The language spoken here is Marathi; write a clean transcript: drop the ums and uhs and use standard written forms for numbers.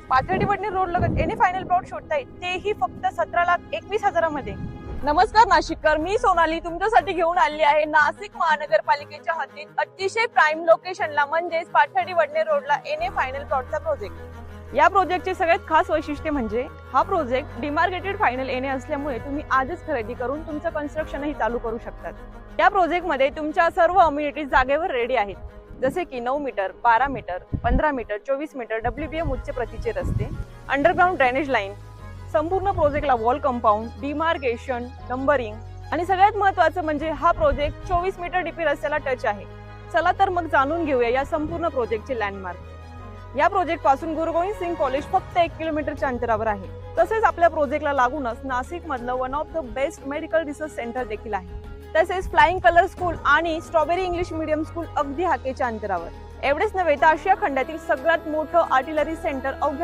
पाथर्डी वडनेर रोड लगत एने फायनल प्लॉट शोधताय तेही फक्त 17,21,000 मध्ये। नमस्कार नाशिककर, मी सोनाली तुमच्यासाठी घेऊन आली आहे नाशिक महानगरपालिकेच्या हद्दीत अतिशय प्राइम लोकेशनला म्हणजेच पाथर्डी वडनेर रोडला एने फायनल प्लॉटचा प्रोजेक्ट। या प्रोजेक्टचे सगळ्यात खास वैशिष्ट्य म्हणजे हा प्रोजेक्ट डिमार्केटेड फायनल एने असल्यामुळे तुम्ही आजच खरेदी करून तुमचं कन्स्ट्रक्शनही चालू करू शकतात। या प्रोजेक्टमध्ये तुमच्या सर्व अम्युनिटीज जागेवर रेडी आहेत, जसे की 9 metre, 12 metre, 15 metre, 24 metre WBM उच्च प्रतीचे रस्ते, अंडरग्राउंड ड्रेनेज लाईन, संपूर्ण प्रोजेक्टला वॉल कंपाऊंड, डिमार्केशन, नंबरिंग आणि सगळ्यात महत्त्वाचं म्हणजे हा प्रोजेक्ट 24 मीटर डीपी रस्त्याला टच आहे। चला तर मग जाणून घेऊया या संपूर्ण प्रोजेक्टचे लँडमार्क। या प्रोजेक्ट पासून गुरु गोविंद सिंग कॉलेज फक्त 1 किलोमीटरच्या अंतरावर आहे। तसेच आपल्या प्रोजेक्टला लागूनच नाशिक मधलं one of the best medical research centre देखील आहे। तसेच फ्लाइंग कलर स्कूल आणि स्ट्रॉबेरी इंग्लिश मीडियम स्कूल अगदी हाकेच्या अंतरावर। एवढेच नव्हे तर आशिया खंडातील सगळ्यात मोठं आर्टिलरी सेंटर अवघ्या